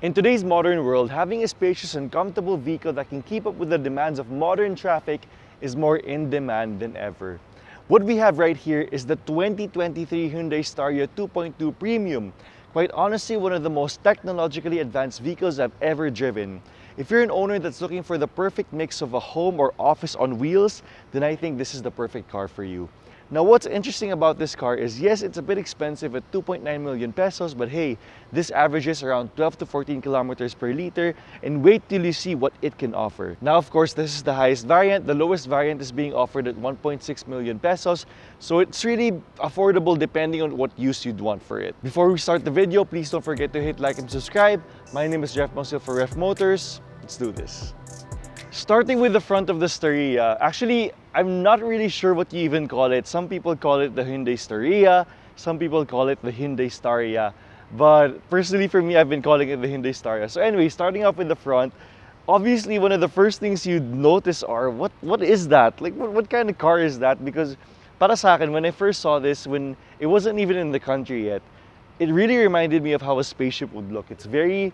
In today's modern world, having a spacious and comfortable vehicle that can keep up with the demands of modern traffic is more in demand than ever. What we have right here is the 2023 Hyundai Staria 2.2 Premium. Quite honestly, one of the most technologically advanced vehicles I've ever driven. If you're an owner that's looking for the perfect mix of a home or office on wheels, then I think this is the perfect car for you. Now, what's interesting about this car is, yes, it's a bit expensive at 2.9 million pesos, but hey, this averages around 12 to 14 kilometers per liter, and wait till you see what it can offer. Now, of course, this is the highest variant. The lowest variant is being offered at 1.6 million pesos, so it's really affordable depending on what use you'd want for it. Before we start the video, please don't forget to hit like and subscribe. My name is Reph for Reph Motors. Let's do this. Starting with the front of the Staria, actually, I'm not really sure what you even call it. Some people call it the Hyundai Staria, some people call it the Hyundai Staria. But personally for me, I've been calling it the Hyundai Staria. So anyway, starting off with the front, obviously one of the first things you'd notice are, what is that? Like, what kind of car is that? Because para sa akin, when I first saw this, when it wasn't even in the country yet, it really reminded me of how a spaceship would look. It's very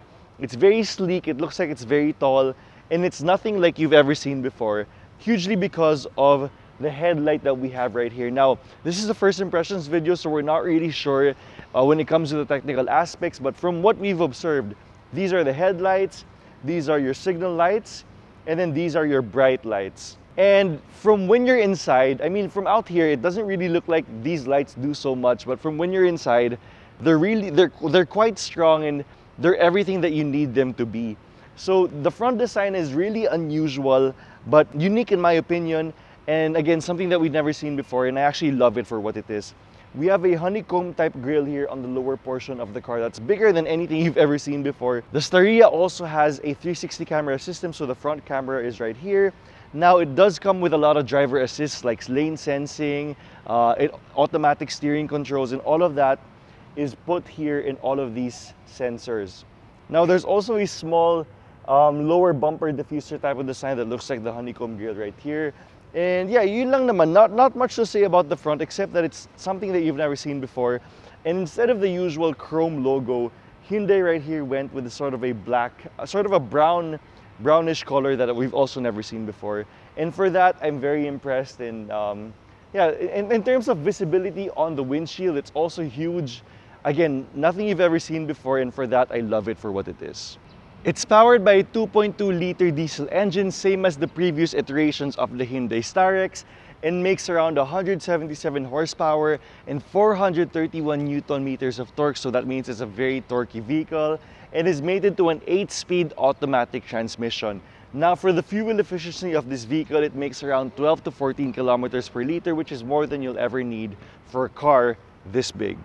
sleek, it looks like it's very tall, and it's nothing like you've ever seen before, hugely because of the headlight that we have right here. Now, this is the first impressions video, so we're not really sure when it comes to the technical aspects, but from what we've observed, these are the headlights, these are your signal lights, and then these are your bright lights. And from when you're inside, I mean, from out here, it doesn't really look like these lights do so much, but from when you're inside, they're quite strong, and they're everything that you need them to be. So the front design is really unusual, but unique in my opinion, and again, something that we've never seen before, and I actually love it for what it is. We have a honeycomb type grille here on the lower portion of the car that's bigger than anything you've ever seen before. The Staria also has a 360 camera system, so the front camera is right here. Now, it does come with a lot of driver assists like lane sensing, automatic steering controls, and all of that is put here in all of these sensors. Now, there's also a small lower bumper diffuser type of design that looks like the honeycomb grille right here. And yeah, yun lang naman. Not much to say about the front, except that it's something that you've never seen before. And instead of the usual chrome logo, Hyundai right here went with a sort of a black, sort of a brownish color that we've also never seen before. And for that, I'm very impressed. And yeah, in terms of visibility on the windshield, it's also huge. Again, nothing you've ever seen before, and for that, I love it for what it is. It's powered by a 2.2-liter diesel engine, same as the previous iterations of the Hyundai Starex, and makes around 177 horsepower and 431 Newton meters of torque, so that means it's a very torquey vehicle, and is mated to an 8-speed automatic transmission. Now, for the fuel efficiency of this vehicle, it makes around 12 to 14 kilometers per liter, which is more than you'll ever need for a car this big.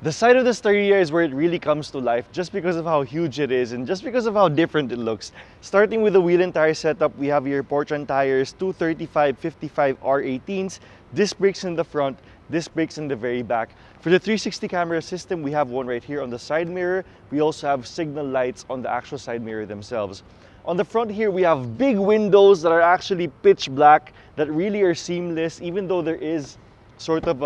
The side of the Staria is where it really comes to life, just because of how huge it is and just because of how different it looks. Starting with the wheel and tire setup, we have your Portran tires, 235/55 R18s, disc brakes in the front, disc brakes in the very back. For the 360 camera system, we have one right here on the side mirror. We also have signal lights on the actual side mirror themselves. On the front here, we have big windows that are actually pitch black, that really are seamless, even though there is sort of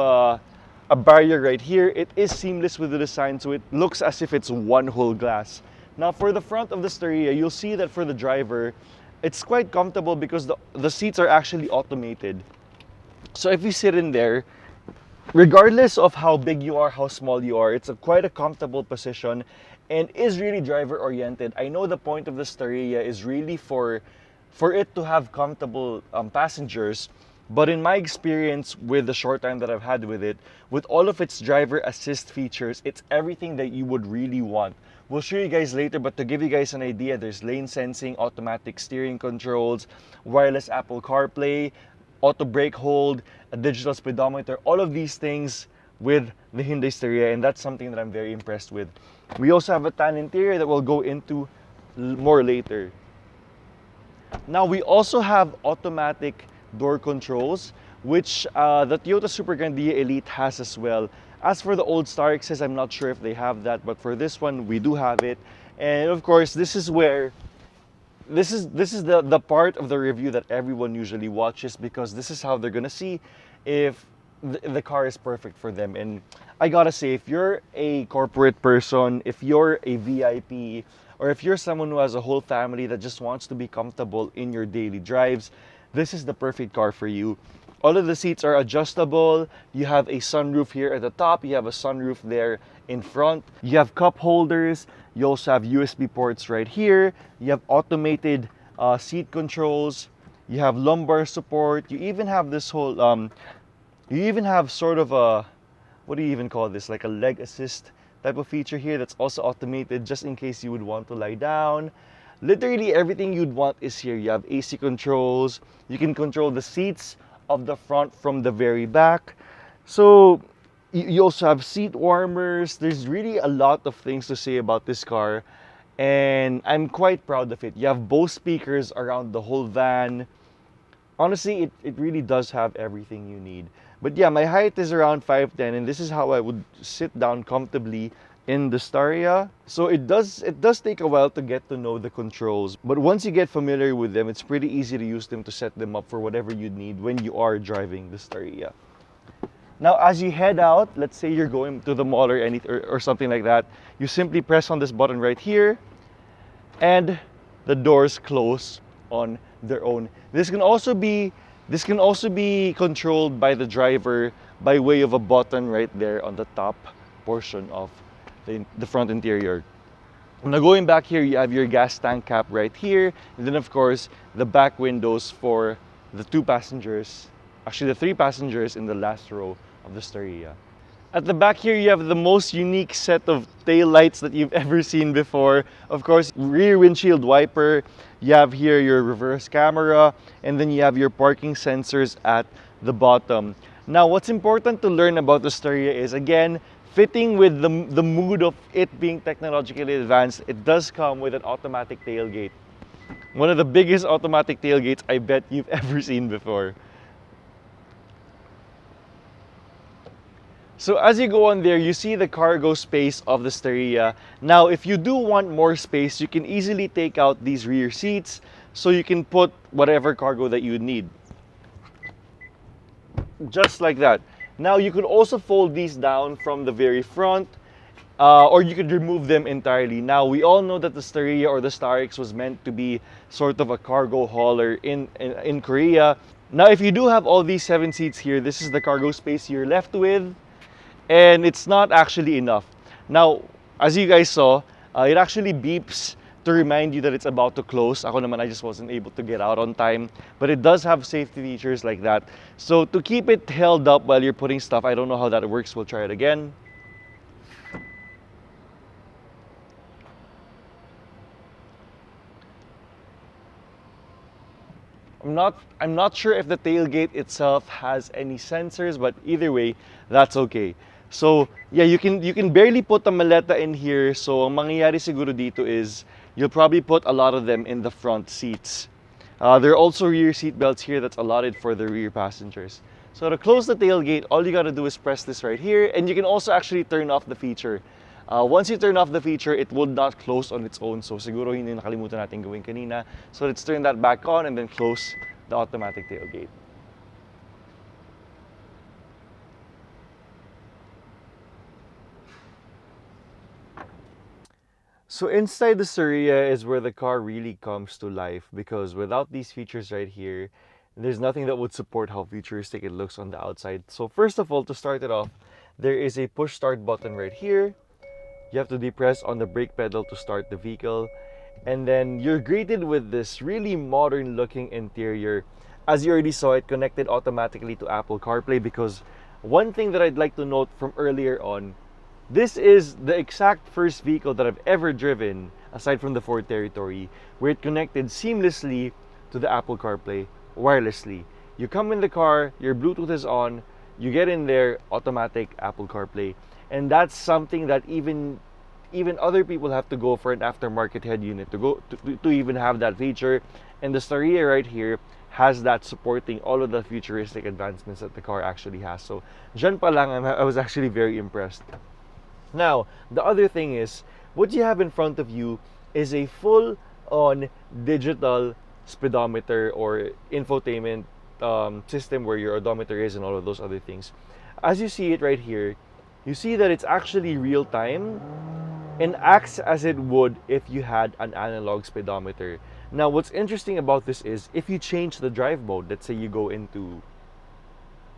a barrier right here. It is seamless with the design, so it looks as if it's one whole glass. Now, for the front of the Staria, you'll see that for the driver, it's quite comfortable because the seats are actually automated. So if you sit in there, regardless of how big you are, how small you are, it's quite a comfortable position and is really driver oriented. I know the point of the Staria is really for it to have comfortable passengers. But in my experience with the short time that I've had with it, with all of its driver assist features, it's everything that you would really want. We'll show you guys later, but to give you guys an idea, there's lane sensing, automatic steering controls, wireless Apple CarPlay, auto brake hold, a digital speedometer, all of these things with the Hyundai Staria, and that's something that I'm very impressed with. We also have a tan interior that we'll go into more later. Now, we also have automatic door controls, which the Toyota Super Grandia Elite has as well. As for the old Starexes, I'm not sure if they have that, but for this one, we do have it. And of course, this is the part of the review that everyone usually watches, because this is how they're gonna see if the car is perfect for them. And I gotta say, if you're a corporate person, if you're a VIP, or if you're someone who has a whole family that just wants to be comfortable in your daily drives, this is the perfect car for you. All of the seats are adjustable. You have a sunroof here at the top. You have a sunroof there in front. You have cup holders. You also have USB ports right here. You have automated seat controls. You have lumbar support. You even have this whole you even have sort of a, what do you even call this, like a leg assist type of feature here that's also automated, just in case you would want to lie down. Literally everything you'd want is here. You have AC controls. You can control the seats of the front from the very back. So you also have seat warmers. There's really a lot of things to say about this car, and I'm quite proud of it. You have Bose speakers around the whole van. Honestly, it really does have everything you need. But yeah, my height is around 5'10", and this is how I would sit down comfortably in the Staria. So it does take a while to get to know the controls, but once you get familiar with them, it's pretty easy to use them to set them up for whatever you need when you are driving the Staria. Now, as you head out, let's say you're going to the mall or something like that, you simply press on this button right here, and the doors close on their own. This can also be controlled by the driver by way of a button right there on the top portion of the front interior. Now going back here, you have your gas tank cap right here, and then of course the back windows for the two passengers, actually the three passengers in the last row of the Staria. At the back here, you have the most unique set of tail lights that you've ever seen before. Of course, rear windshield wiper. You have here your reverse camera, and then you have your parking sensors at the bottom. Now, what's important to learn about the Staria is, again, fitting with the mood of it being technologically advanced, it does come with an automatic tailgate. One of the biggest automatic tailgates I bet you've ever seen before. So as you go on there, you see the cargo space of the Staria. Now, if you do want more space, you can easily take out these rear seats so you can put whatever cargo that you need. Just like that. Now, you could also fold these down from the very front, or you could remove them entirely. Now, we all know that the Staria or the Starix was meant to be sort of a cargo hauler in Korea. Now, if you do have all these 7 seats here, this is the cargo space you're left with. And it's not actually enough. Now, as you guys saw, it actually beeps to remind you that it's about to close. Ako naman, I just wasn't able to get out on time. But it does have safety features like that. So to keep it held up while you're putting stuff, I don't know how that works. We'll try it again. I'm not sure if the tailgate itself has any sensors, but either way, that's okay. So yeah, you can barely put a maleta in here. So ang mangyayari siguro dito is you'll probably put a lot of them in the front seats. There are also rear seat belts here that's allotted for the rear passengers. So to close the tailgate, all you gotta do is press this right here, and you can also actually turn off the feature. Once you turn off the feature, it would not close on its own. So siguro yun yung nakalimutan natin gawin kanina. So let's turn that back on and then close the automatic tailgate. So inside the Staria is where the car really comes to life, because without these features right here, there's nothing that would support how futuristic it looks on the outside. So first of all, to start it off, there is a push start button right here. You have to depress on the brake pedal to start the vehicle. And then you're greeted with this really modern looking interior. As you already saw, it connected automatically to Apple CarPlay, because one thing that I'd like to note from earlier on, this is the exact first vehicle that I've ever driven, aside from the Ford Territory, where it connected seamlessly to the Apple CarPlay wirelessly. You come in the car, your Bluetooth is on, you get in there, automatic Apple CarPlay. And that's something that even other people have to go for an aftermarket head unit to even have that feature. And the Staria right here has that, supporting all of the futuristic advancements that the car actually has. So dyan pa lang, I was actually very impressed. Now, the other thing is, what you have in front of you is a full-on digital speedometer or infotainment system where your odometer is and all of those other things. As you see it right here, you see that it's actually real time and acts as it would if you had an analog speedometer. Now, what's interesting about this is if you change the drive mode, let's say you go into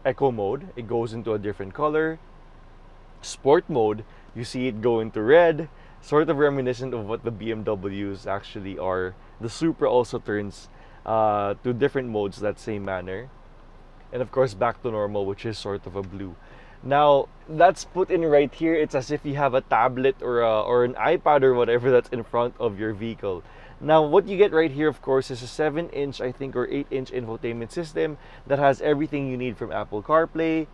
eco mode, it goes into a different color. Sport mode, you see it go into red, sort of reminiscent of what the BMWs actually are. The Supra also turns to different modes that same manner. And of course, back to normal, which is sort of a blue. Now, that's put in right here. It's as if you have a tablet or an iPad or whatever that's in front of your vehicle. Now, what you get right here, of course, is a 7-inch, I think, or 8-inch infotainment system that has everything you need from Apple CarPlay.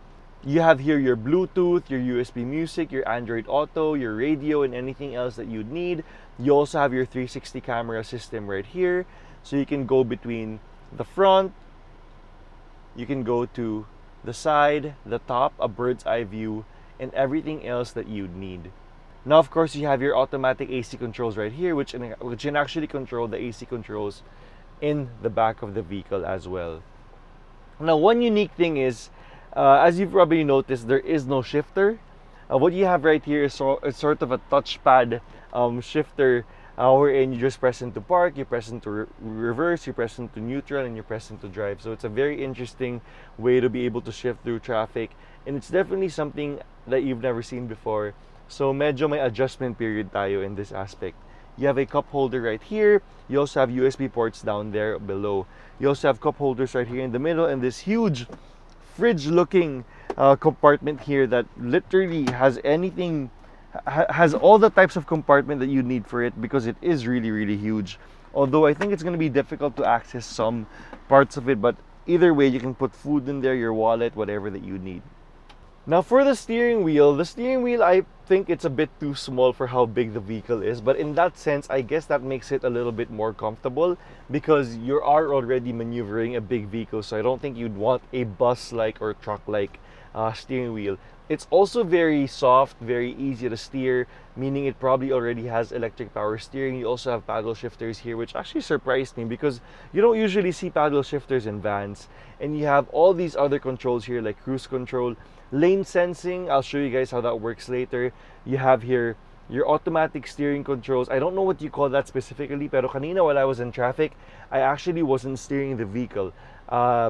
You have here your Bluetooth, your USB music, your Android Auto, your radio, and anything else that you'd need. You also have your 360 camera system right here. So you can go between the front, you can go to the side, the top, a bird's eye view, and everything else that you'd need. Now, of course, you have your automatic AC controls right here, which can actually control the AC controls in the back of the vehicle as well. Now, one unique thing is, as you've probably noticed, there is no shifter. What you have right here is sort of a touchpad shifter, wherein you just press into park, you press into reverse, you press into neutral, and you press into drive. So it's a very interesting way to be able to shift through traffic, and it's definitely something that you've never seen before. So medyo may adjustment period tayo in this aspect. You have a cup holder right here. You also have USB ports down there below. You also have cup holders right here in the middle, and this huge fridge looking compartment here that literally has anything, has all the types of compartment that you need for it, because it is really huge. Although I think it's going to be difficult to access some parts of it, but either way, you can put food in there, your wallet, whatever that you need. Now, for the steering wheel I think it's a bit too small for how big the vehicle is, but in that sense, I guess that makes it a little bit more comfortable, because you are already maneuvering a big vehicle, so I don't think you'd want a bus-like or truck-like steering wheel. It's also very soft, very easy to steer, meaning it probably already has electric power steering. You also have paddle shifters here, which actually surprised me because you don't usually see paddle shifters in vans. And you have all these other controls here like cruise control, lane sensing. I'll show you guys how that works later. You have here your automatic steering controls. I don't know what you call that specifically, pero kanina while I was in traffic, I actually wasn't steering the vehicle.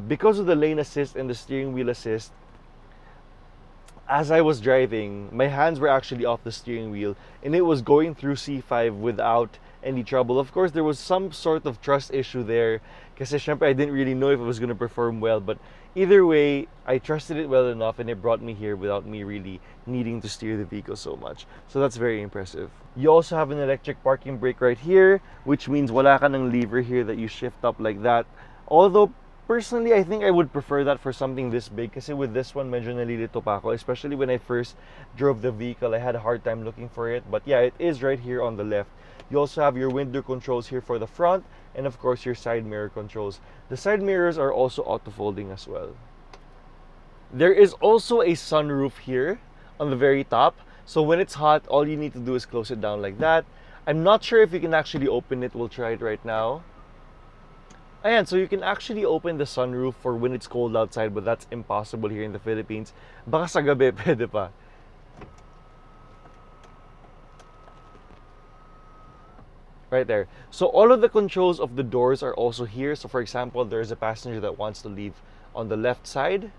Because of the lane assist and the steering wheel assist, as I was driving, my hands were actually off the steering wheel and it was going through C5 without any trouble. Of course, there was some sort of trust issue there kasi syempre I didn't really know if it was going to perform well, but either way, I trusted it well enough and it brought me here without me really needing to steer the vehicle so much. So that's very impressive. You also have an electric parking brake right here, which means wala ka ng lever here that you shift up like that. Although personally, I think I would prefer that for something this big kasi with this one, medyo nalilito pa ako. Especially when I first drove the vehicle, I had a hard time looking for it. But yeah, it is right here on the left. You also have your window controls here for the front and of course your side mirror controls. The side mirrors are also auto-folding as well. There is also a sunroof here on the very top. So when it's hot, all you need to do is close it down like that. I'm not sure if you can actually open it. We'll try it right now. Ayan, so you can actually open the sunroof for when it's cold outside, but that's impossible here in the Philippines. Baka sa gabi, pwede pa. Right there. So all of the controls of the doors are also here. So for example, there's a passenger that wants to leave on the left side.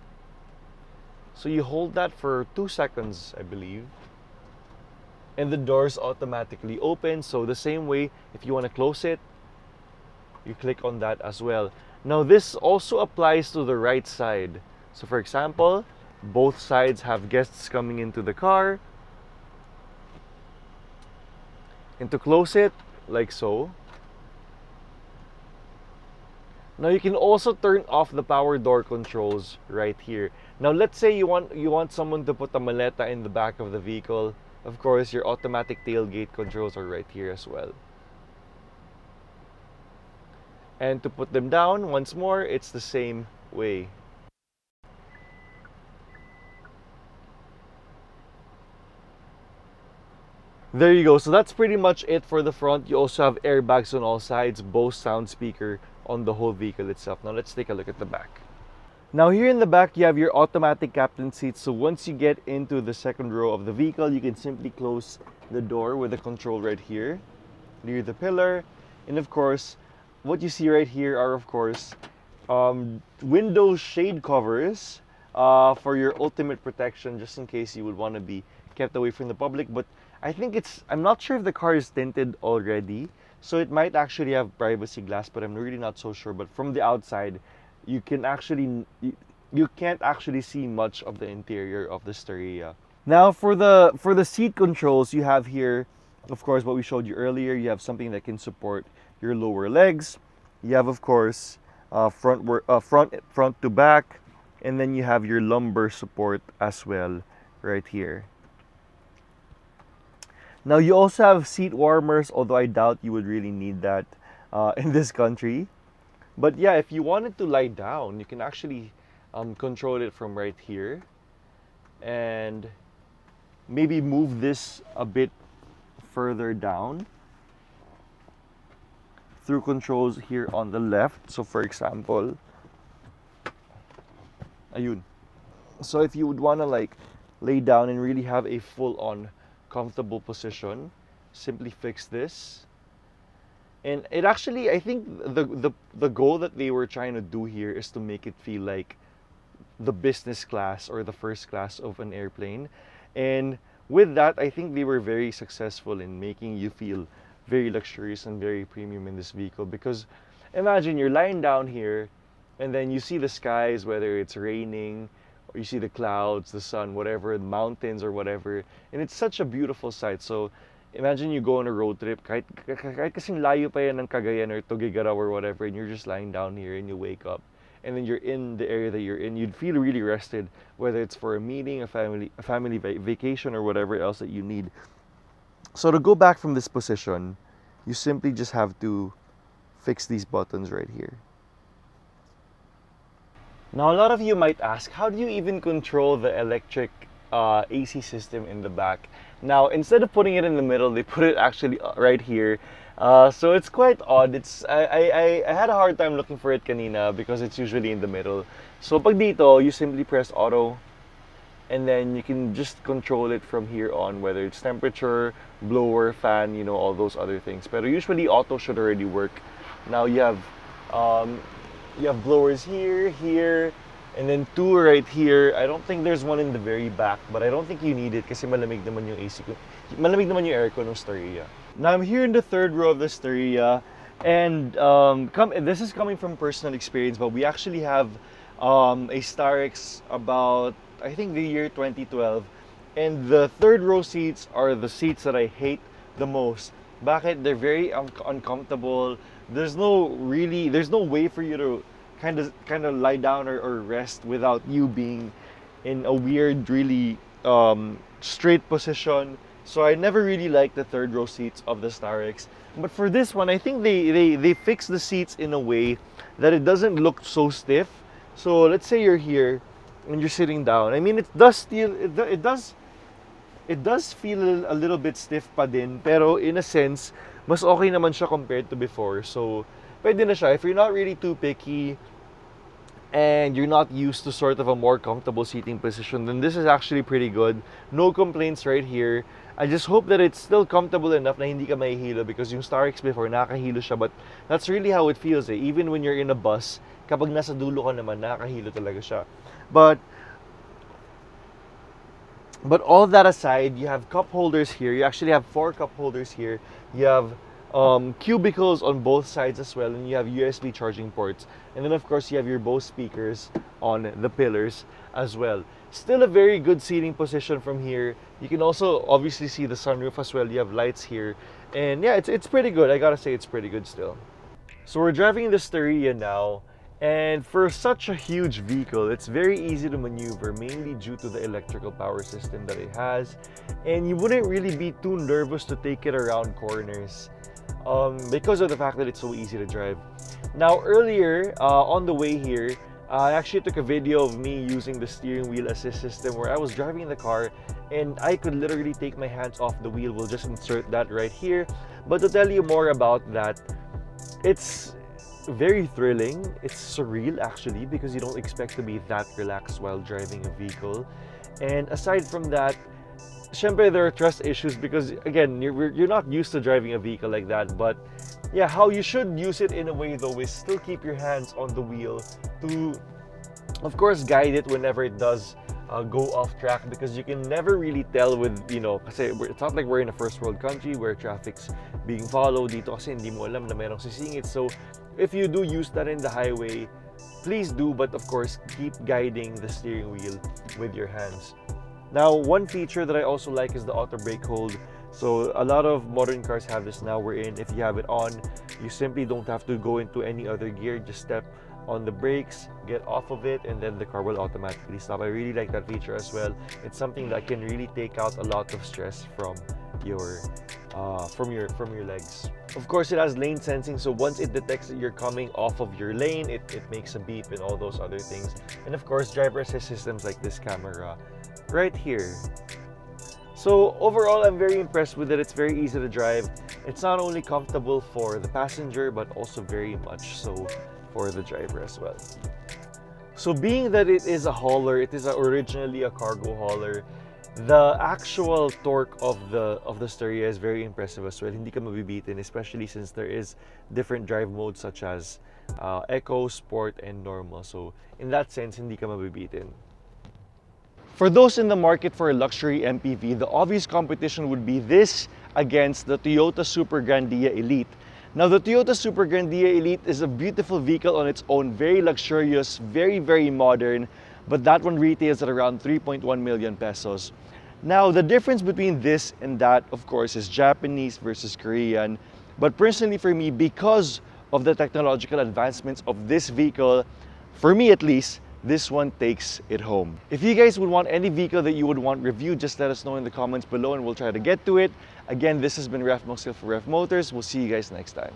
So you hold that for 2 seconds, I believe. And the doors automatically open. So the same way, if you want to close it, you click on that as well. Now this also applies to the right side. So for example, both sides have guests coming into the car. And to close it, like so. Now you can also turn off the power door controls right here. Now let's say you want someone to put a maleta in the back of the vehicle. Of course, your automatic tailgate controls are right here as well. And to put them down, once more, it's the same way. There you go. So that's pretty much it for the front. You also have airbags on all sides, Bose sound speaker on the whole vehicle itself. Now let's take a look at the back. Now here in the back, you have your automatic captain seat. So once you get into the second row of the vehicle, you can simply close the door with the control right here near the pillar. And of course, what you see right here are of course window shade covers for your ultimate protection, just in case you would want to be kept away from the public. But I think I'm not sure if the car is tinted already, so it might actually have privacy glass, but I'm really not so sure. But from the outside, you can't actually see much of the interior of the Staria. Now for the seat controls, you have here, of course, what we showed you earlier. You have something that can support your lower legs. You have, of course, front to back, and then you have your lumbar support as well right here. Now you also have seat warmers, although I doubt you would really need that in this country. But yeah, if you wanted to lie down, you can actually control it from right here, and maybe move this a bit further down through controls here on the left. So for example, ayun. So if you would want to like lay down and really have a full-on comfortable position, simply fix this. And it actually, I think the goal that they were trying to do here is to make it feel like the business class or the first class of an airplane. And with that, I think they were very successful in making you feel very luxurious and very premium in this vehicle. Because imagine you're lying down here and then you see the skies, whether it's raining or you see the clouds, the sun, whatever, the mountains or whatever, and it's such a beautiful sight. So imagine you go on a road trip, kahit kasing layo pa yan ng Cagayan or Tuguegarao or whatever, and you're just lying down here and you wake up and then you're in the area that you're in. You'd feel really rested, whether it's for a meeting, a family vacation, or whatever else that you need. So to go back from this position, you simply just have to fix these buttons right here. Now, a lot of you might ask, how do you even control the electric AC system in the back? Now, instead of putting it in the middle, they put it actually right here. So it's quite odd. I had a hard time looking for it kanina because it's usually in the middle. So pag dito, you simply press auto, and then you can just control it from here on, whether it's temperature, blower, fan, you know, all those other things. But usually auto should already work. Now you have blowers here, here, and then two right here. I don't think there's one in the very back, but I don't think you need it kasi malamig naman yung AC ko. Malamig naman yung aircon ng Staria. Now I'm here in the third row of the Staria, and this is coming from personal experience, but we actually have a Starex about, I think, the year 2012, and the third row seats are the seats that I hate the most. Bakit? They're very uncomfortable. There's no way for you to kind of lie down or rest without you being in a weird, really straight position. So I never really liked the third row seats of the Starex. But for this one, I think they fix the seats in a way that it doesn't look so stiff. So let's say you're here and you're sitting down. I mean, it does feel a little bit stiff pa din, pero in a sense, mas okay naman siya compared to before. So pwede na siya if you're not really too picky and you're not used to sort of a more comfortable seating position, then this is actually pretty good. No complaints right here. I just hope that it's still comfortable enough na hindi ka mahihilo, because yung Starex before, nakakahilo siya, but that's really how it feels eh. Even when you're in a bus, kapag nasa dulo ka naman, nakakahilo talaga siya. But all that aside, you have cup holders here. You actually have 4 cup holders here. You have cubicles on both sides as well, and you have USB charging ports. And then of course you have your Bose speakers on the pillars as well. Still a very good seating position from here. You can also obviously see the sunroof as well. You have lights here, and yeah, it's pretty good. I gotta say, it's pretty good still. So we're driving the Staria now, and for such a huge vehicle, it's very easy to maneuver, mainly due to the electrical power system that it has, and you wouldn't really be too nervous to take it around corners because of the fact that it's so easy to drive. Now earlier on the way here, I actually took a video of me using the steering wheel assist system where I was driving the car and I could literally take my hands off the wheel. We'll just insert that right here. But to tell you more about that, it's very thrilling. It's surreal actually because you don't expect to be that relaxed while driving a vehicle. And aside from that, syempre there are trust issues because again, you're not used to driving a vehicle like that. But yeah, how you should use it in a way though is still keep your hands on the wheel to, of course, guide it whenever it does go off track, because you can never really tell with, you know, kasi it's not like we're in a first world country where traffic's being followed. Dito kasi hindi mo alam na merong sisingit. So if you do use that in the highway, please do, but of course keep guiding the steering wheel with your hands. Now, one feature that I also like is the auto brake hold. So a lot of modern cars have this now, wherein if you have it on, you simply don't have to go into any other gear. Just step on the brakes, get off of it, and then the car will automatically stop. I really like that feature as well. It's something that can really take out a lot of stress from your legs. Of course, it has lane sensing, so once it detects that you're coming off of your lane, it makes a beep and all those other things. And of course, driver assist systems like this camera right here. So overall, I'm very impressed with it. It's very easy to drive. It's not only comfortable for the passenger, but also very much so for the driver as well. So being that it is a hauler, it is originally a cargo hauler, the actual torque of the Staria is very impressive as well. Hindi ka mabibitin, especially since there is different drive modes such as Eco, Sport, and Normal. So in that sense, hindi ka mabibitin. For those in the market for a luxury MPV, the obvious competition would be this against the Toyota Super Grandia Elite. Now, the Toyota Super Grandia Elite is a beautiful vehicle on its own, very luxurious, very, very modern, but that one retails at around 3.1 million pesos. Now, the difference between this and that, of course, is Japanese versus Korean. But personally for me, because of the technological advancements of this vehicle, for me at least, this one takes it home. If you guys would want any vehicle that you would want reviewed, just let us know in the comments below and we'll try to get to it. Again, this has been Reph for Reph Motors. We'll see you guys next time.